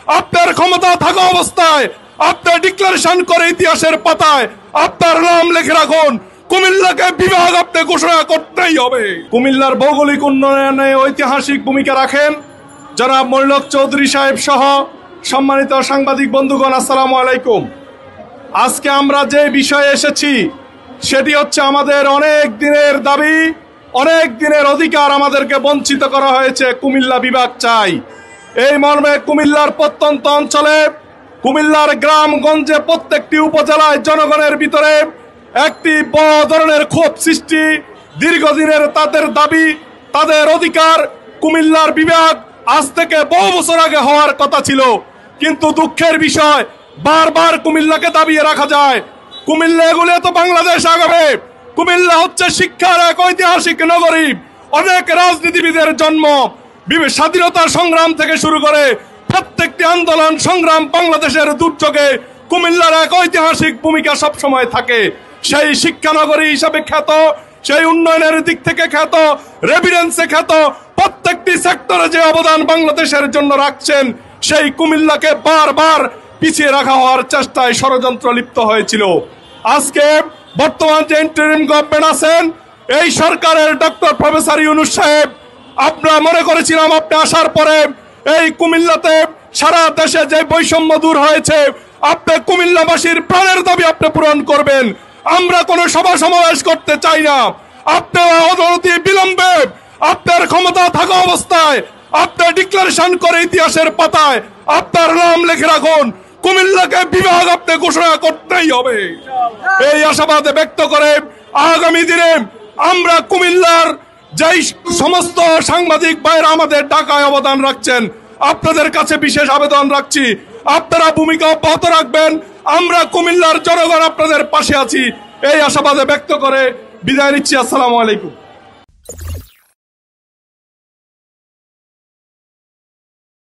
আপনার ক্ষমতা থাকা অবস্থায় আপনি ডিক্লারেশন করে ইতিহাসের পাতায় আপনার নাম লিখে রাখুন। কুমিল্লাকে বিভাগ আপনি ঘোষণা করতেই হবে। কুমিল্লার ভৌগোলিক উন্নয়নে ঐতিহাসিক ভূমিকা রাখেন জনাব মনিলক চৌধুরী সাহেব সহ সম্মানিত সাংবাদিক বন্ধুগণ, আসসালামু আলাইকুম। আজকে আমরা যে বিষয়ে এসেছি সেটি হচ্ছে আমাদের অনেক দিনের দাবি, অনেক দিনের অধিকার আমাদেরকে বঞ্চিত করা হয়েছে। কুমিল্লা বিভাগ চাই। এই মর্মে কুমিল্লার প্রত্যন্ত অঞ্চলে, কুমিল্লার গ্রামগঞ্জে প্রত্যেকটি উপজেলায় জনগণের ভিতরে একটি বড় ধরনের ক্ষোভ সৃষ্টি। দীর্ঘদিনের তাদের দাবি, তাদের অধিকার, কুমিল্লার বিভাগ আজ থেকে বহু বছর আগে হওয়ার কথা ছিল, কিন্তু দুঃখের বিষয় বারবার কুমিল্লাকে দাবিয়ে রাখা যায়। কুমিল্লা এগুলো তো বাংলাদেশ আগাবে। কুমিল্লা হচ্ছে শিক্ষার এক ঐতিহাসিক নগরী। অনেক রাজনীতিবিদের জন্ম, স্বাধীনতা সংগ্রাম থেকে শুরু করে প্রত্যেকটি আন্দোলন সংগ্রাম, বাংলাদেশের দুর্যোগে কুমিল্লার এক ঐতিহাসিক ভূমিকা সবসময় থাকে। সেই শিক্ষানগরী হিসাবে খ্যাত, সেই উন্নয়নের দিক থেকে খ্যাত, রেভিডেন্সে খ্যাত, প্রত্যেকটি সেক্টরে যে অবদান বাংলাদেশের জন্য রাখছেন, সেই কুমিল্লাকে বারবার পিছিয়ে রাখা হওয়ার চেষ্টায় ষড়যন্ত্র লিপ্ত হয়েছিল। আজকে বর্তমান যে ইন্টারিম গভর্নমেন্ট আছেন, এই সরকারের ডক্টর প্রফেসর ইউনূস সাহেব, আমরা মনে করেছিলাম আপনি আসার পরে এই কুমিল্লাতে সারা দেশে যে বৈষম্য দূর হয়েছে, আপনি কুমিল্লাবাসীর প্রাণের দাবি আপনি পূরণ করবেন। আমরা কোনো সভা সমাবেশ করতে চাই না। আপনার অনতি বিলম্বে আপনার ক্ষমতা থাকা অবস্থায় আপনি ডিক্লারেশন করে ইতিহাসের পাতায় আপনার নাম লিখে রাখুন। কুমিল্লাকে বিভাগ আপনি ঘোষণা করতেই হবে। এই আশাবাদ ব্যক্ত করে আগামী দিনে আমরা কুমিল্লার যেই সমস্ত সাংবাদিক ভাইরা আমাদের ঢাকায় অবদান রাখছেন, আপনাদের কাছে বিশেষ আবেদন রাখছি, আপনারা ভূমিকা অব্যাহত রাখবেন। আমরা কুমিল্লার জনগণ আপনাদের পাশে আছি, এই আশাবাদে ব্যক্ত করে বিদায় নিচ্ছি। আসসালামু আলাইকুম।